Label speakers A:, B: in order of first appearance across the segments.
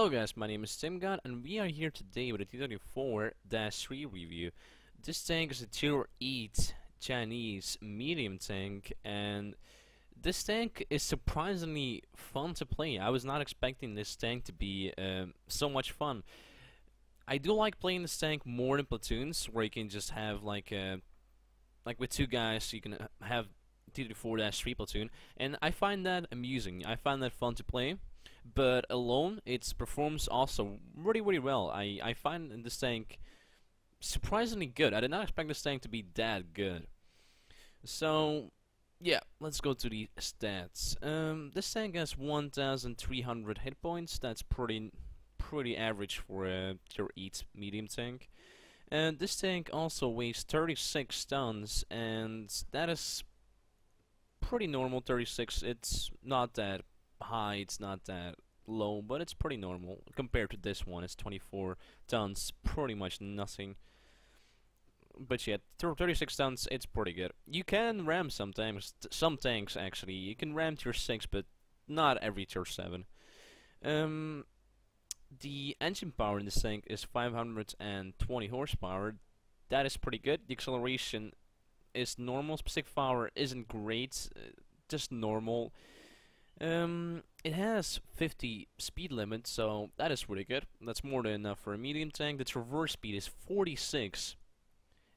A: Hello guys, my name is TimGot and we are here today with a T-34-3 review. This tank is a Tier 8 Chinese medium tank, and this tank is surprisingly fun to play. I was not expecting this tank to be so much fun. I do like playing this tank more in platoons, where you can just have like with two guys you can have T-34-3 platoon, and I find that amusing. I find that fun to play. But alone, its performs also really well. I find this tank surprisingly good. I did not expect this tank to be that good. So yeah, let's go to the stats. This tank has 1,300 hit points. That's pretty average for a Tier 8 medium tank. And this tank also weighs 36 tons, and that is pretty normal. 36. It's not that high, it's not that low, but it's pretty normal compared to this one. It's 24 tons, pretty much nothing. But yeah, 36 tons, it's pretty good. You can ram sometimes, some tanks actually. You can ram tier 6, but not every tier 7. The engine power in this tank is 520 horsepower. That is pretty good. The acceleration is normal. Specific power isn't great, just normal. It has 50 speed limit, so that is really good. That's more than enough for a medium tank. The traverse speed is 46,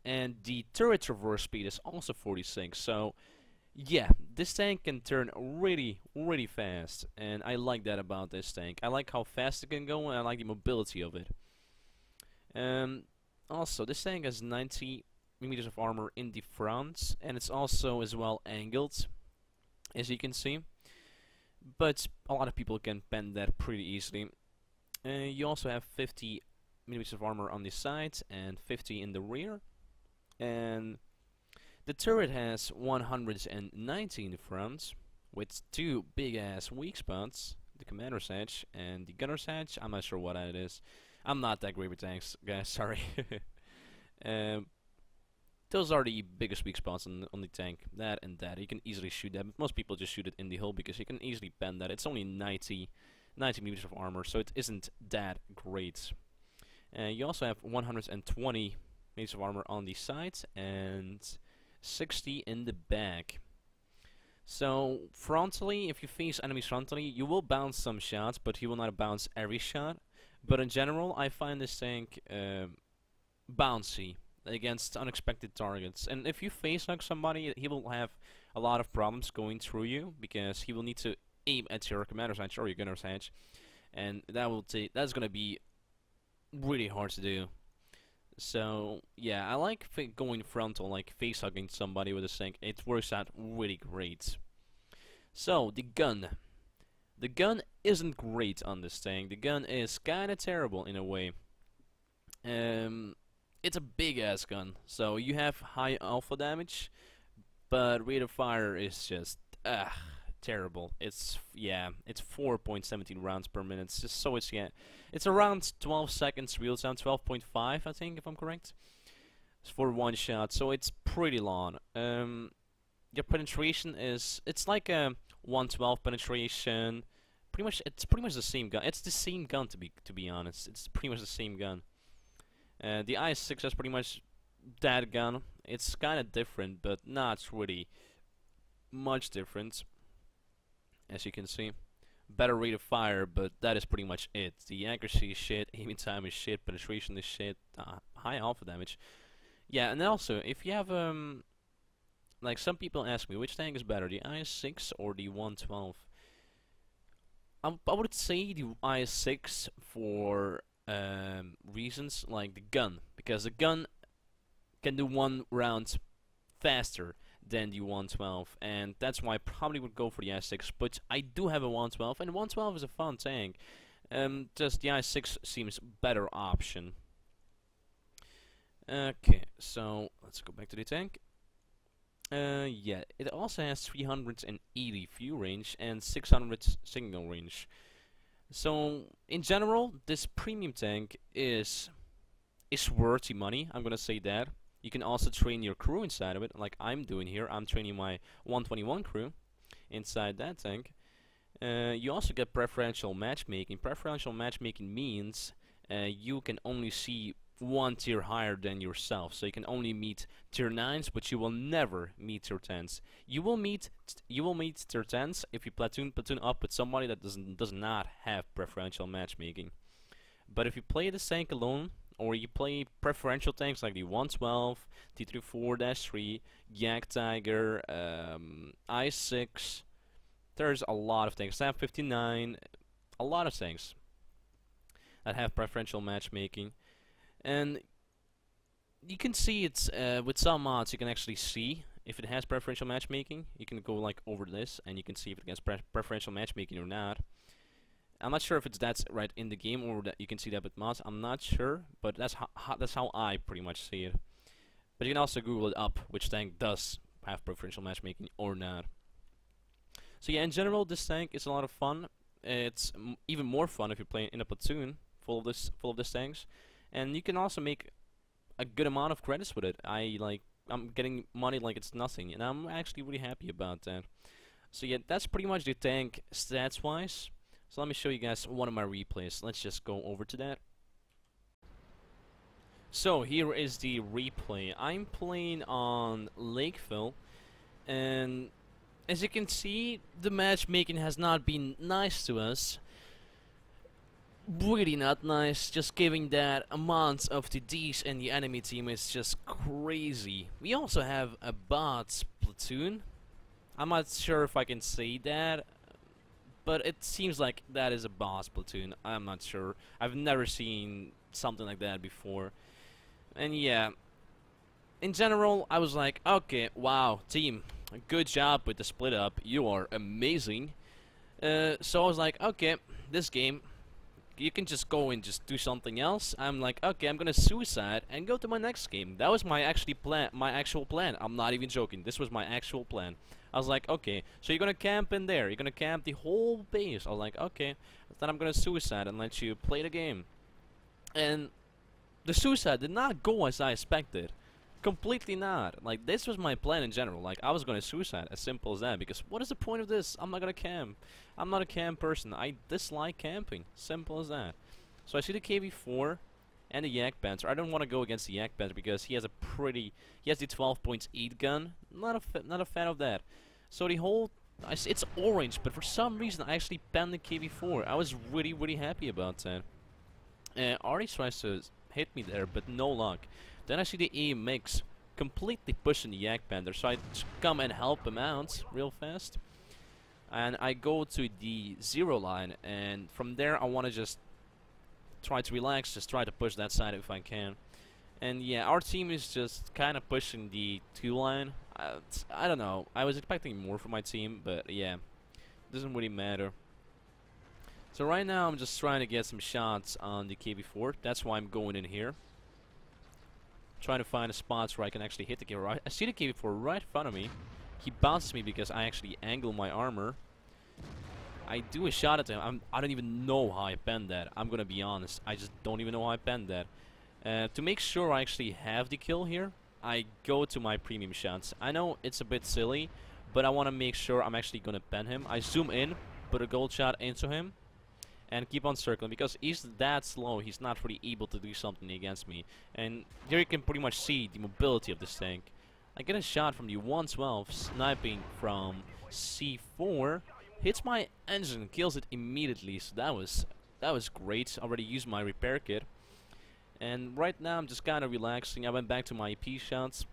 A: and the turret traverse speed is also 46. So yeah, this tank can turn really fast, and I like that about this tank. I like how fast it can go, and I like the mobility of it. Also, this tank has 90 millimeters of armor in the front, and it's also as well angled, as you can see. But a lot of people can bend that pretty easily. You also have 50 millimeters of armor on the sides and 50 in the rear. And the turret has 190 in the front, with two big ass weak spots: the commander's edge and the gunner's edge. I'm not sure what that is. I'm not that great with tanks, guys. Sorry. Those are the biggest weak spots on the tank. That and that. You can easily shoot that. But most people just shoot it in the hull because you can easily bend that. It's only 90 millimeters of armor, so it isn't that great. You also have 120 millimeters of armor on the sides and 60 in the back. So frontally, if you face enemies frontally, you will bounce some shots, but you will not bounce every shot. But in general, I find this tank bouncy against unexpected targets, and if you face like somebody, he will have a lot of problems going through you because he will need to aim at your commander's edge or your gunner's edge, and that's gonna be really hard to do. So yeah, I like going frontal, like face hugging somebody with a tank. It works out really great. So the gun isn't great on this tank. The gun is kinda terrible in a way. It's a big ass gun, so you have high alpha damage, but rate of fire is just terrible. It's 4.17 rounds per minute. It's around 12 seconds real time, 12.5 I think, if I'm correct. It's for one shot, so it's pretty long. Your penetration it's like a 112 penetration. It's pretty much the same gun. It's the same gun to be honest. It's pretty much the same gun. The ASUS has pretty much that gun. It's kind of different, but not really much different. As you can see, better rate of fire, but that is pretty much it. The accuracy is shit, aiming time is shit, penetration is shit, high alpha damage. Yeah, and also if you have like some people ask me which tank is better, the ASUS or the 112. I would say the ASUS for reasons like the gun, because the gun can do one round faster than the 112, and that's why I probably would go for the ASUS. But I do have a 112, and 112 is a fun tank. Just the ASUS seems better option. Okay, so let's go back to the tank. Yeah, it also has 380 view range and 600 signal range. So in general, this premium tank is worth the money. I'm gonna say that. You can also train your crew inside of it, like I'm doing here. I'm training my 121 crew inside that tank. You also get preferential matchmaking. Preferential matchmaking means you can only see one tier higher than yourself, so you can only meet tier 9s, but you will never meet tier 10s. You will meet tier 10s if you platoon up with somebody that does not have preferential matchmaking. But if you play the tank alone, or you play preferential tanks like the 112, T-34-3, Jagdtiger, I-6, there's a lot of tanks. SAP-59, a lot of tanks that have preferential matchmaking. And you can see it's with some mods you can actually see if it has preferential matchmaking. You can go like over this and you can see if it has preferential matchmaking or not. I'm not sure if that's right in the game or that you can see that with mods. I'm not sure, but that's how I pretty much see it. But you can also Google it up, which tank does have preferential matchmaking or not. So yeah, in general, this tank is a lot of fun. It's even more fun if you're playing in a platoon full of this tanks, and you can also make a good amount of credits with it. I'm getting money like it's nothing, and I'm actually really happy about that. So yeah, that's pretty much the tank stats wise. So let me show you guys one of my replays. Let's just go over to that. So here is the replay. I'm playing on Lakeville, and as you can see, the matchmaking has not been nice to us. Really not nice. Just giving that amount of the Ds and the enemy team is just crazy. We also have a bots platoon. I'm not sure if I can say that, but it seems like that is a boss platoon. I'm not sure. I've never seen something like that before. And yeah, in general, I was like, okay, wow, team, good job with the split up. You are amazing. So I was like, okay, this game, you can just go and just do something else. I'm like, okay, I'm gonna suicide and go to my next game. That was my actual plan. I'm not even joking. This was my actual plan. I was like, okay, so you're gonna camp in there. You're gonna camp the whole base. I was like, okay, then I'm gonna suicide and let you play the game. And the suicide did not go as I expected. Completely not. Like, this was my plan in general. Like, I was gonna suicide, as simple as that. Because what is the point of this? I'm not gonna camp. I'm not a camp person. I dislike camping. Simple as that. So I see the KV-4 and the Yak Panther. I don't want to go against the Yak Panther because he has he has the 12.8 gun. Not a fan of that. So the whole, it's orange, but for some reason I actually panned the KV-4. I was really happy about that. Artie tries to hit me there, but no luck. Then I see the AMX completely pushing the Yak Panther, so I just come and help him out real fast. And I go to the 0 line, and from there I want to just try to relax, just try to push that side if I can. And yeah, our team is just kind of pushing the 2 line. I don't know, I was expecting more from my team, but yeah, doesn't really matter. So right now I'm just trying to get some shots on the KV-4. That's why I'm going in here. Trying to find a spots where I can actually hit the KV-4. I see the KV-4 right in front of me. He bounces me because I actually angle my armor. I do a shot at him. I don't even know how I penned that. I'm gonna be honest. I just don't even know how I penned that. To make sure I actually have the kill here, I go to my premium shots. I know it's a bit silly, but I want to make sure I'm actually gonna pen him. I zoom in, put a gold shot into him, and keep on circling because he's that slow. He's not really able to do something against me. And here you can pretty much see the mobility of this tank. I get a shot from the 112 sniping from C4, hits my engine, kills it immediately. So that was great. Already used my repair kit, and right now I'm just kind of relaxing. I went back to my EP shots,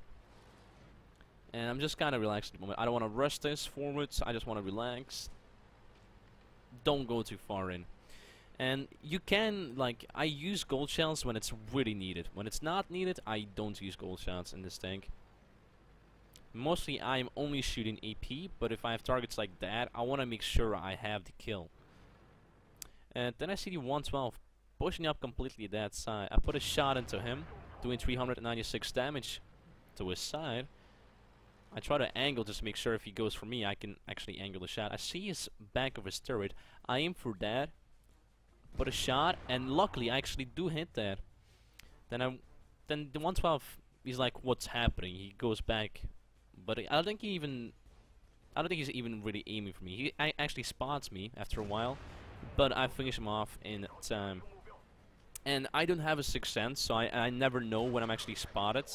A: and I'm just kind of relaxing at the moment. I don't want to rush this forwards. I just want to relax. Don't go too far in. And you can, like, I use gold shells when it's really needed. When it's not needed, I don't use gold shots in this tank. Mostly I'm only shooting AP, but if I have targets like that, I want to make sure I have the kill. And then I see the 112 pushing up completely that side. I put a shot into him, doing 396 damage to his side. I try to angle just to make sure if he goes for me, I can actually angle the shot. I see his back of his turret. I aim for that, put a shot, and luckily I actually do hit that. Then the 112, he's like, what's happening? He goes back. But I don't think he even I don't think he's even really aiming for me. He actually spots me after a while, but I finish him off in time. And I don't have a sixth sense, so I never know when I'm actually spotted.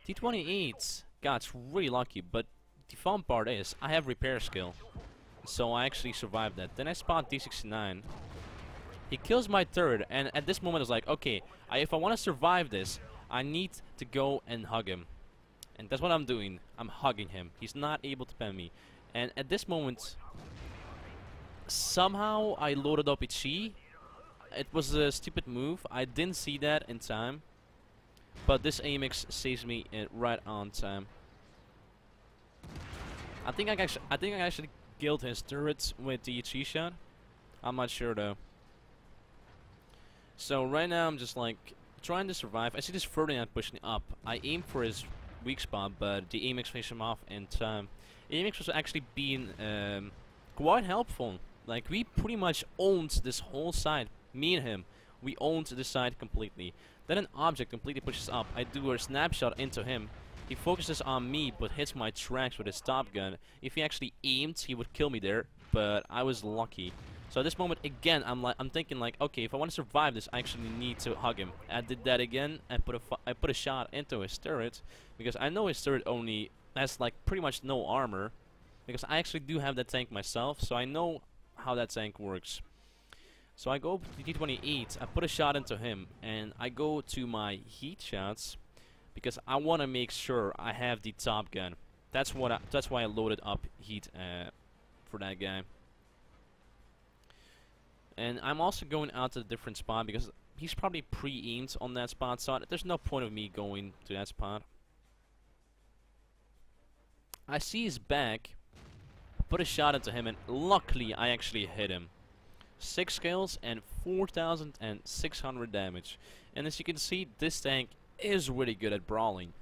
A: T-28, God, it's really lucky, but the fun part is I have repair skill, so I actually survived that. Then I spot D69. He kills my turret, and at this moment I was like, okay, if I want to survive this, I need to go and hug him. And that's what I'm doing. I'm hugging him. He's not able to pen me. And at this moment, somehow I loaded up Ichi. It was a stupid move. I didn't see that in time. But this AMX saves me right on time. I think I actually killed his turrets with the Ichi shot. I'm not sure though. So right now I'm just like trying to survive. I see this Ferdinand pushing up. I aim for his weak spot, but the AMX finished him off in time. AMX was actually being quite helpful. Like, we pretty much owned this whole side. Me and him, we owned this side completely. Then an object completely pushes up. I do a snapshot into him. He focuses on me, but hits my tracks with his top gun. If he actually aimed, he would kill me there, but I was lucky. So at this moment, again, I'm thinking like, okay, if I want to survive this, I actually need to hug him. I did that again, and I put a shot into his turret, because I know his turret only has like pretty much no armor, because I actually do have that tank myself, so I know how that tank works. So I go to T-28, I put a shot into him, and I go to my heat shots, because I want to make sure I have the top gun. That's why I loaded up heat for that guy. And I'm also going out to a different spot because he's probably pre-aimed on that spot, so there's no point of me going to that spot. I see his back, put a shot into him, and luckily I actually hit him. 6 kills and 4,600 damage. And as you can see, this tank is really good at brawling.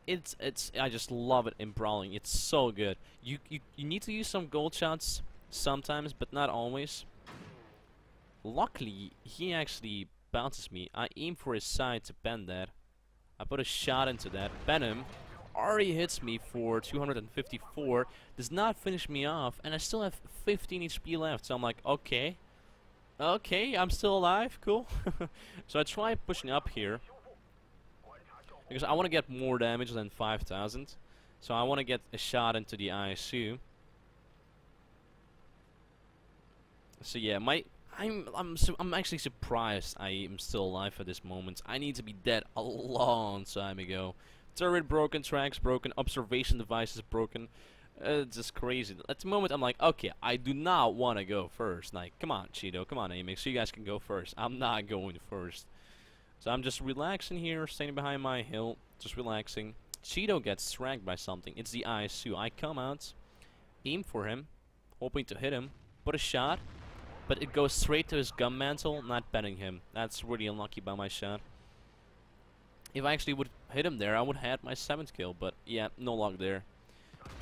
A: I just love it in brawling. It's so good. You need to use some gold shots sometimes, but not always. Luckily, he actually bounces me. I aim for his side to pen that. I put a shot into that, pen him. Already hits me for 254. Does not finish me off, and I still have 15 HP left. So I'm like, okay, I'm still alive. Cool. So I try pushing up here because I want to get more damage than 5,000. So I want to get a shot into the ASUS. So yeah, I'm actually surprised I am still alive at this moment. I need to be dead a long time ago. Turret broken, tracks broken, observation devices broken. It's just crazy. At the moment I'm like, okay, I do not want to go first. Like, come on, Cheeto, come on, AMX, so you guys can go first. I'm not going first. So I'm just relaxing here, standing behind my hill, just relaxing. Cheeto gets tracked by something. It's the ASUS. I come out, aim for him, hoping to hit him, put a shot, but it goes straight to his gun mantle, not penning him. That's really unlucky by my shot. If I actually would hit him there, I would have had my 7th kill, but yeah, no luck there.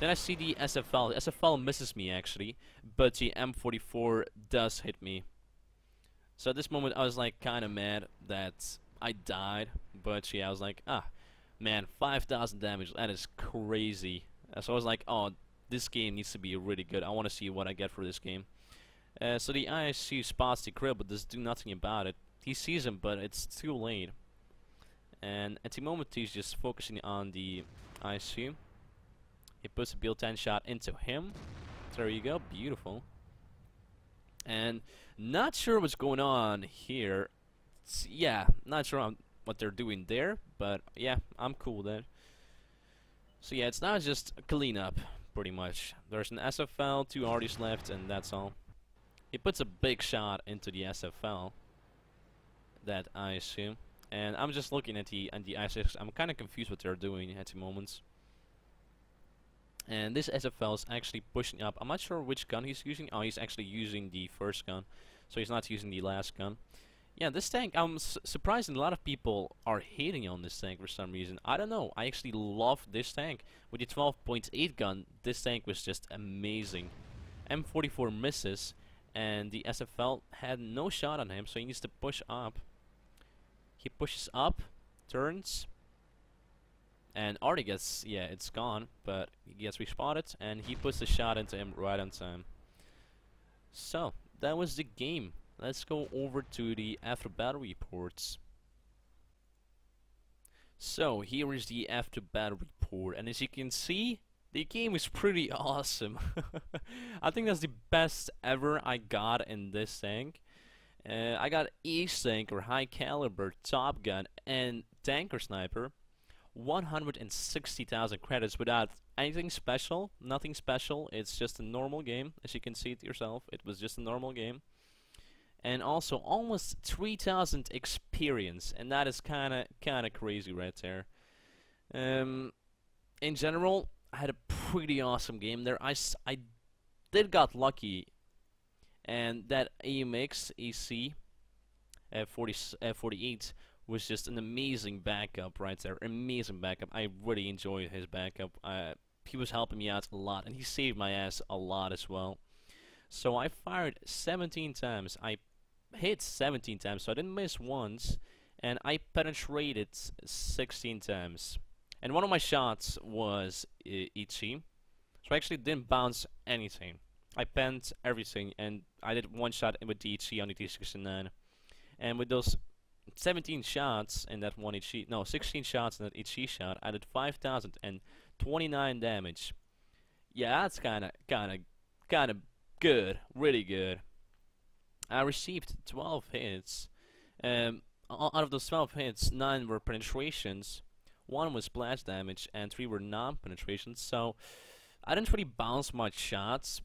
A: Then I see the SFL. The SFL misses me actually, but the M44 does hit me. So at this moment I was like kinda mad that I died, but yeah, I was like, man, 5,000 damage, that is crazy. So I was like, oh, this game needs to be really good. I want to see what I get for this game. So the ASUS spots the crib, but does do nothing about it. He sees him, but it's too late. And at the moment he's just focusing on the ASUS. He puts a build 10 shot into him. There you go, beautiful. And not sure what's going on here. Yeah, not sure what they're doing there, but yeah, I'm cool with that. So yeah, it's now just a cleanup, pretty much. There's an SFL, 2 artists left, and that's all. He puts a big shot into the SFL, that I assume. And I'm just looking at the ASUS. I'm kind of confused what they're doing at the moment. And this SFL is actually pushing up. I'm not sure which gun he's using. Oh, he's actually using the first gun, so he's not using the last gun. Yeah, this tank, I'm surprised a lot of people are hating on this tank for some reason. I don't know. I actually love this tank. With the 12.8 gun, this tank was just amazing. M44 misses, and the SFL had no shot on him, so he needs to push up. He pushes up, turns, And Artie gets, yeah, it's gone, but he gets respotted, and he puts the shot into him right on time. So, that was the game. Let's go over to the after battle reports. So, here is the after battle report, and as you can see, the game is pretty awesome. I think that's the best ever I got in this tank. I got Ace Tank or High Caliber, Top Gun, and Tanker Sniper. 160,000 credits without anything special, nothing special. It's just a normal game, as you can see it yourself. It was just a normal game. And also almost 3,000 experience, and that is kinda crazy right there. In general, I had a pretty awesome game there. I did got lucky, and that AMX EC 48 was just an amazing backup right there. Amazing backup. I really enjoyed his backup. He was helping me out a lot, and he saved my ass a lot as well. So I fired 17 times. I hit 17 times, so I didn't miss once, and I penetrated 16 times. And one of my shots was EC, so I actually didn't bounce anything. I penned everything, and I did one shot with the EC on the T-69. And with those 17 shots in that one HE, no, 16 shots in that HE shot, I did 5,029 damage. Yeah, that's kinda good, really good. I received 12 hits. Out of those 12 hits, 9 were penetrations, 1 was splash damage, and 3 were non-penetrations. So I didn't really bounce much shots.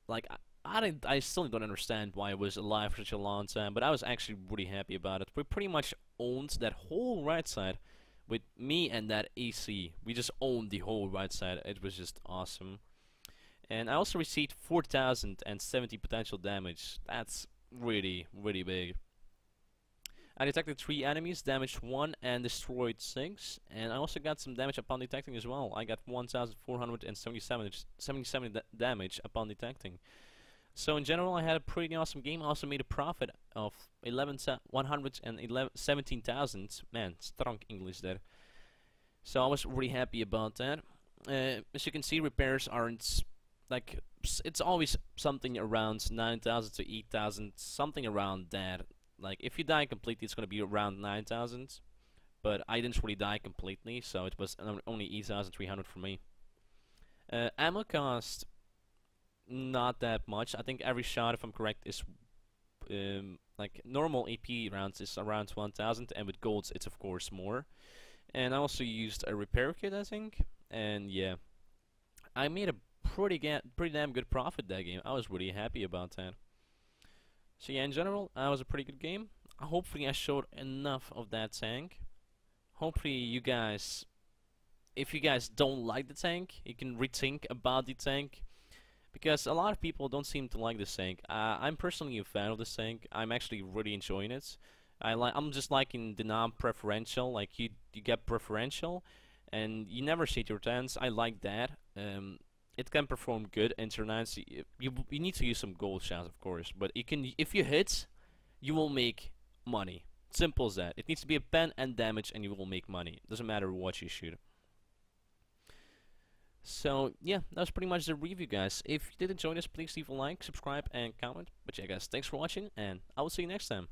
A: Like I still don't understand why I was alive for such a long time, but I was actually really happy about it. We pretty much owned that whole right side with me and that AC. We just owned the whole right side. It was just awesome. And I also received 4,070 potential damage. That's really, really big. I detected 3 enemies, damaged 1 and destroyed 6. And I also got some damage upon detecting as well. I got 1,477 damage upon detecting. So in general, I had a pretty awesome game. I also made a profit of 117,000. Man, strong English there. So I was really happy about that. As you can see, repairs aren't like, it's always something around 9,000 to 8,000, something around that. Like if you die completely, it's gonna be around 9,000. But I didn't really die completely, so it was only 8,300 for me. Ammo cost, not that much. I think every shot, if I'm correct, is like normal AP rounds is around 1,000, and with golds it's of course more. And I also used a repair kit, I think, and yeah, I made a pretty damn good profit that game. I was really happy about that. So yeah, in general, that was a pretty good game. Hopefully I showed enough of that tank. Hopefully you guys, if you guys don't like the tank, you can rethink about the tank. Because a lot of people don't seem to like this tank. I'm personally a fan of this tank. I'm actually really enjoying it. I'm just liking the non-preferential. Like you get preferential, and you never see your tens. I like that. It can perform good in turn-9s. You need to use some gold shots, of course. But you can, if you hit, you will make money. Simple as that. It needs to be a pen and damage, and you will make money. Doesn't matter what you shoot. So yeah, that was pretty much the review, guys. If you did enjoy this, please leave a like, subscribe, and comment. But yeah, guys, thanks for watching, and I will see you next time.